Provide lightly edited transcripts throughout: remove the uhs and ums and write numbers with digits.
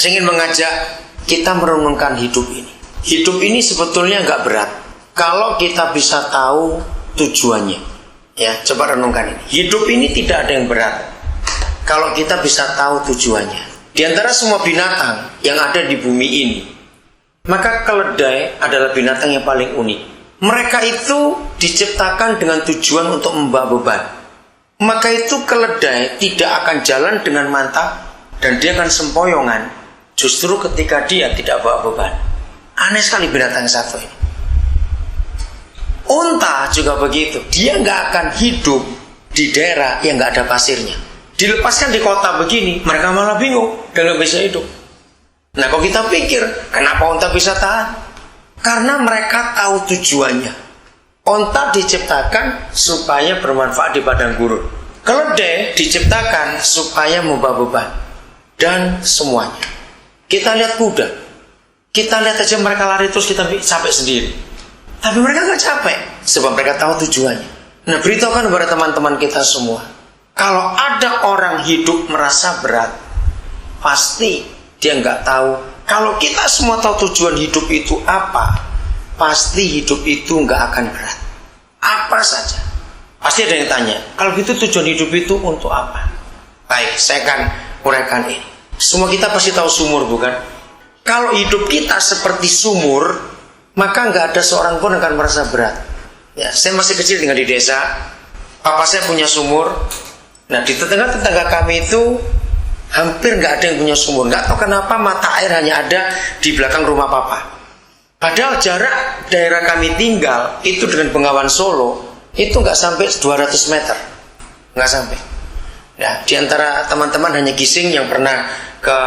Saya ingin mengajak kita merenungkan hidup ini. Hidup ini sebetulnya nggak berat kalau kita bisa tahu tujuannya. Ya, coba renungkan ini. Hidup ini tidak ada yang berat kalau kita bisa tahu tujuannya. Di antara semua binatang yang ada di bumi ini, maka keledai adalah binatang yang paling unik. Mereka itu diciptakan dengan tujuan untuk membawa beban. Maka itu keledai tidak akan jalan dengan mantap dan dia akan sempoyongan justru ketika dia tidak bawa beban. Aneh sekali binatang satu ini. Unta juga begitu. Dia nggak akan hidup di daerah yang nggak ada pasirnya. Dilepaskan di kota begini, mereka malah bingung dan nggak bisa hidup. Nah, kalau kita pikir, kenapa unta bisa tahan? Karena mereka tahu tujuannya. Unta diciptakan supaya bermanfaat di padang gurun. Keledai diciptakan supaya membawa beban. Dan semuanya. Kita lihat kuda. Kita lihat aja mereka lari terus kita capek sendiri. Tapi mereka gak capek. Sebab mereka tahu tujuannya. Nah, beritahukan kepada teman-teman kita semua. Kalau ada orang hidup merasa berat, pasti dia gak tahu. Kalau kita semua tahu tujuan hidup itu apa, pasti hidup itu gak akan berat. Apa saja. Pasti ada yang tanya, kalau gitu tujuan hidup itu untuk apa? Baik, saya akan uraikan ini. Semua kita pasti tahu sumur, bukan? Kalau hidup kita seperti sumur, maka nggak ada seorang pun akan merasa berat. Ya, saya masih kecil tinggal di desa. Papa saya punya sumur. Nah, di tetangga-tetangga kami itu hampir nggak ada yang punya sumur. Nggak tahu kenapa mata air hanya ada di belakang rumah papa. Padahal jarak daerah kami tinggal itu dengan Bengawan Solo itu nggak sampai 200 meter, nggak sampai. Ya, di antara teman-teman hanya Gising yang pernah ke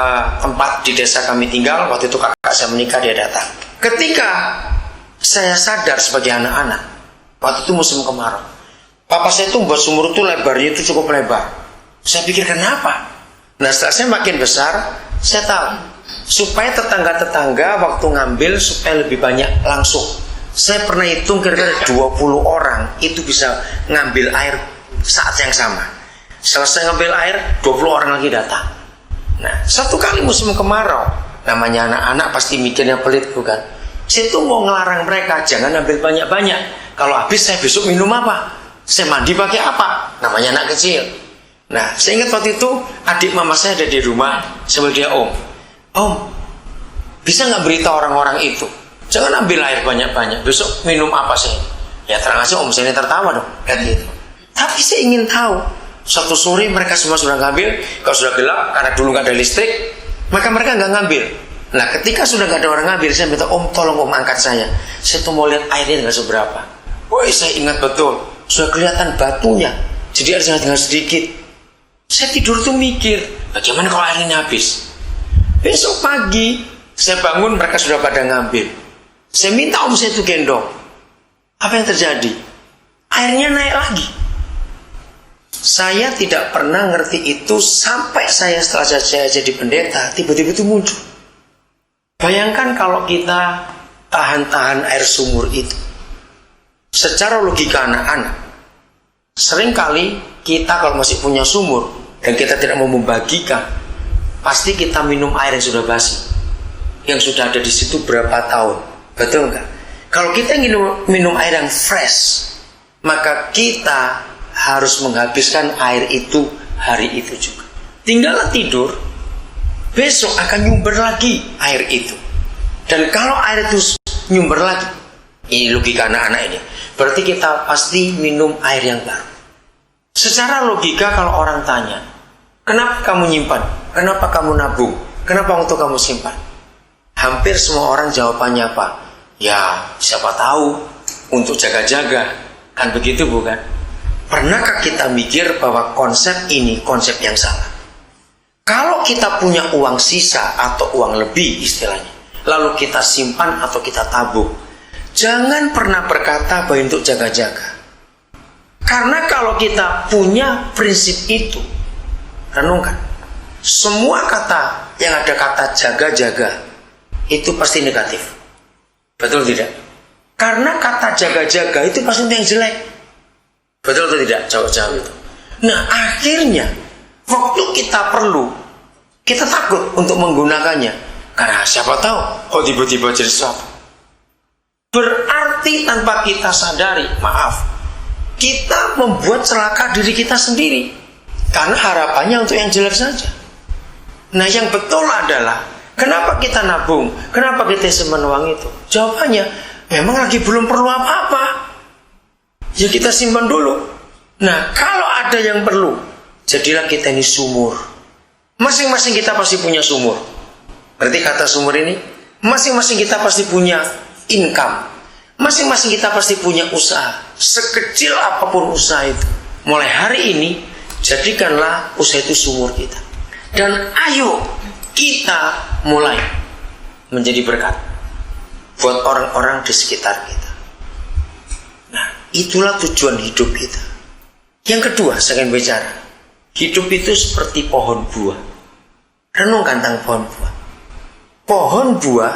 tempat di desa kami tinggal. Waktu itu kakak saya menikah, dia datang. Ketika saya sadar sebagai anak-anak, waktu itu musim kemarau, papa saya itu membuat sumur itu lebarnya itu cukup lebar. Saya pikir kenapa? Nah, setelah saya makin besar, saya tahu supaya tetangga-tetangga waktu ngambil supaya lebih banyak langsung. Saya pernah hitung kira-kira 20 orang itu bisa ngambil air saat yang sama. Selesai ngambil air, 20 orang lagi datang. Nah, satu kali musim kemarau, namanya anak-anak pasti mikirnya pelit, bukan? Saya tuh mau ngelarang mereka, jangan ambil banyak-banyak. Kalau habis saya besok minum apa? Saya mandi pakai apa? Namanya anak kecil. Nah, saya ingat waktu itu adik mama saya ada di rumah. Saya bilang dia, Om, bisa nggak beritahu orang-orang itu? Jangan ambil air banyak-banyak. Besok minum apa sih? Ya terang aja Om, saya ini tertawa dong. Kan gitu. Tapi saya ingin tahu. Suatu sore mereka semua sudah ngambil. Kalau sudah gelap, karena dulu nggak ada listrik, maka mereka nggak ngambil. Nah, ketika sudah nggak ada orang ngambil, saya minta Om, tolong Om angkat saya. Saya tuh mau lihat airnya nggak seberapa. Woi, saya ingat betul. Sudah kelihatan batunya. Jadi airnya tinggal sedikit. Saya tidur tuh mikir, bagaimana kalau air ini habis? Besok pagi, saya bangun mereka sudah pada ngambil. Saya minta Om saya itu gendong. Apa yang terjadi? Airnya naik lagi. Saya tidak pernah ngerti itu sampai saya setelah saya jadi pendeta, tiba-tiba itu muncul. Bayangkan kalau kita tahan-tahan air sumur itu. Secara logika anak-anak, seringkali kita kalau masih punya sumur dan kita tidak mau membagikan, pasti kita minum air yang sudah basi, yang sudah ada di situ berapa tahun. Betul nggak? Kalau kita ingin minum air yang fresh, maka kita harus menghabiskan air itu hari itu juga. Tinggallah tidur, besok akan nyumber lagi air itu. Dan kalau air itu nyumber lagi, ini logika anak-anak ini, berarti kita pasti minum air yang baru. Secara logika kalau orang tanya, kenapa kamu nyimpan? Kenapa kamu nabung? Kenapa untuk kamu simpan? Hampir semua orang jawabannya apa? Ya, siapa tahu untuk jaga-jaga. Kan begitu, bukan? Pernahkah kita mikir bahwa konsep ini konsep yang salah? Kalau kita punya uang sisa atau uang lebih istilahnya, lalu kita simpan atau kita tabung, jangan pernah berkata bahwa untuk jaga-jaga. Karena kalau kita punya prinsip itu, renungkan, semua kata yang ada kata jaga-jaga itu pasti negatif. Betul tidak? Karena kata jaga-jaga itu pasti yang jelek. Betul atau tidak? Jawab-jawab itu. Nah, akhirnya waktu kita perlu Kita takut untuk menggunakannya karena siapa tahu kok tiba-tiba jadi sesuatu. Berarti tanpa kita sadari, maaf, kita membuat celaka diri kita sendiri karena harapannya untuk yang jelek saja. Nah, yang betul adalah kenapa kita nabung, kenapa kita simpan uang itu? Jawabannya memang lagi belum perlu apa-apa, ya kita simpan dulu. Nah, kalau ada yang perlu, jadilah kita ini sumur. Masing-masing kita pasti punya sumur. Berarti kata sumur ini, masing-masing kita pasti punya income. Masing-masing kita pasti punya usaha. Sekecil apapun usaha itu, mulai hari ini jadikanlah usaha itu sumur kita. Dan ayo kita mulai menjadi berkat buat orang-orang di sekitar kita. Nah, itulah tujuan hidup kita. Yang kedua, saya akan bicara, hidup itu seperti pohon buah. Renungkan tentang pohon buah. Pohon buah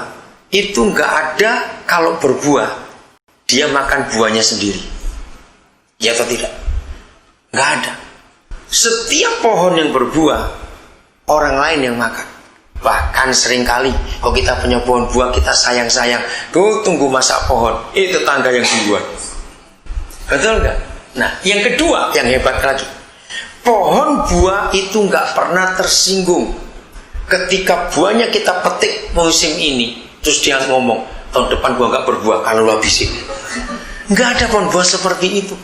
itu nggak ada kalau berbuah dia makan buahnya sendiri, ya atau tidak? Nggak ada. Setiap pohon yang berbuah orang lain yang makan. Bahkan seringkali kalau kita punya pohon buah, kita sayang-sayang, tuh tunggu masa pohon, itu tangga yang duluan. Betul nggak? Nah, yang kedua yang hebat lagi, pohon buah itu nggak pernah tersinggung ketika buahnya kita petik musim ini, terus dia ngomong tahun depan gua nggak berbuah kalau lu habisin. Nggak ada pohon buah seperti itu.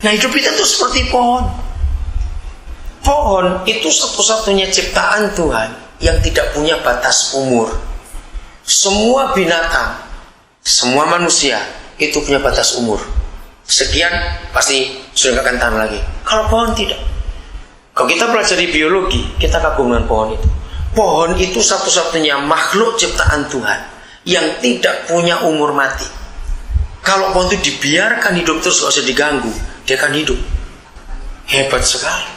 Nah, hidup kita tuh seperti pohon. Pohon itu satu-satunya ciptaan Tuhan yang tidak punya batas umur. Semua binatang, semua manusia itu punya batas umur. Sekian pasti sudah nggak akan tahan lagi. Kalau pohon tidak. Kalau kita pelajari biologi, kita kagum dengan pohon itu. Pohon itu satu-satunya makhluk ciptaan Tuhan yang tidak punya umur mati. Kalau pohon itu dibiarkan hidup terus, gak usah diganggu, dia akan hidup. Hebat sekali.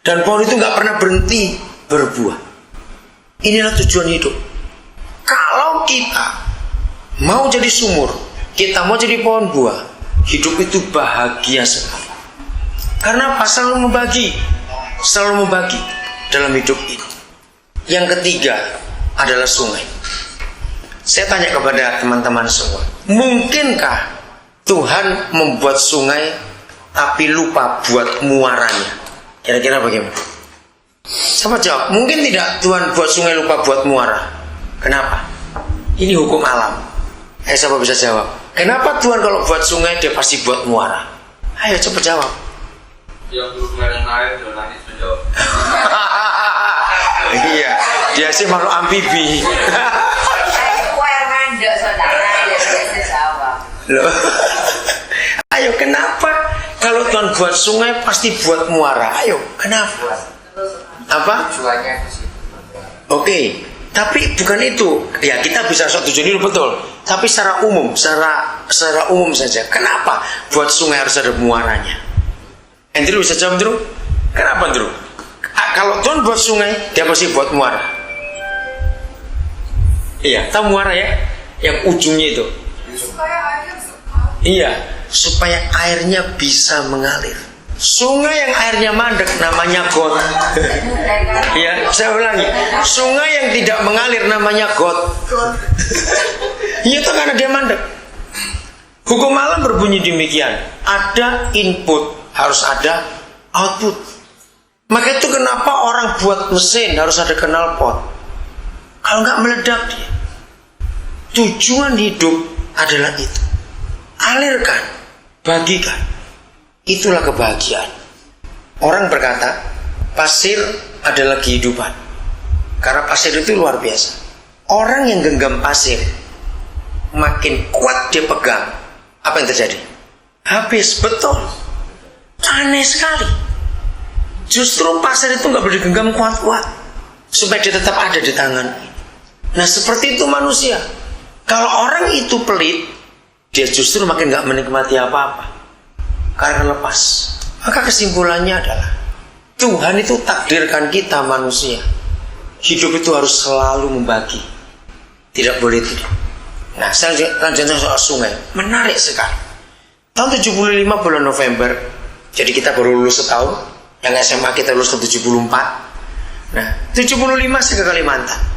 Dan pohon itu gak pernah berhenti berbuah. Inilah tujuan hidup. Kalau kita mau jadi sumur, kita mau jadi pohon buah, hidup itu bahagia sekali. Karena apa? Selalu membagi dalam hidup ini. Yang ketiga adalah sungai. Saya tanya kepada teman-teman semua, mungkinkah Tuhan membuat sungai tapi lupa buat muaranya? Kira-kira bagaimana? Siapa jawab? Mungkin tidak Tuhan buat sungai lupa buat muara. Kenapa? Ini hukum alam. Siapa bisa jawab? Kenapa Tuhan kalau buat sungai dia pasti buat muara? Ayo cepat jawab. Yang berhubungan air dan langit menjawab. Iya, dia sih makhluk amfibi. Loh. Ayo, kenapa kalau Tuhan buat sungai pasti buat muara? Ayo, kenapa? Apa? Oke, tapi bukan itu. Ya, kita bisa suatu tujuan itu betul. Tapi secara umum, secara umum saja. Kenapa buat sungai harus ada muaranya? Andrew bisa jawab, Andrew? Kenapa, Andrew? Kalau Tuhan buat sungai, dia pasti buat muara. Iya, tahu muara ya? Yang ujungnya itu. Iya, supaya airnya bisa mengalir. Sungai yang airnya mandek namanya got. Iya, saya ulangi. Sungai yang tidak mengalir namanya got. Iya, itu karena dia mandek. Hukum alam berbunyi demikian. Ada input, harus ada output. Maka itu kenapa orang buat mesin harus ada knalpot. Kalau nggak meledak dia. Tujuan hidup adalah itu. Alirkan, bagikan. Itulah kebahagiaan. Orang berkata, pasir adalah kehidupan. Karena pasir itu luar biasa. Orang yang genggam pasir, makin kuat dia pegang, apa yang terjadi? Habis, betul. Aneh sekali. Justru pasir itu nggak boleh digenggam kuat-kuat supaya dia tetap ada di tangan. Nah, seperti itu manusia. Kalau orang itu pelit, dia justru makin nggak menikmati apa-apa karena lepas. Maka kesimpulannya adalah Tuhan itu takdirkan kita manusia hidup itu harus selalu membagi, tidak boleh tidak. Nah, saya lanjutkan soal sungai. Menarik sekali. Tahun 75 bulan November, jadi kita baru lulus setahun. Yang SMA kita lulus ke 74. Nah, 75 saya ke Kalimantan.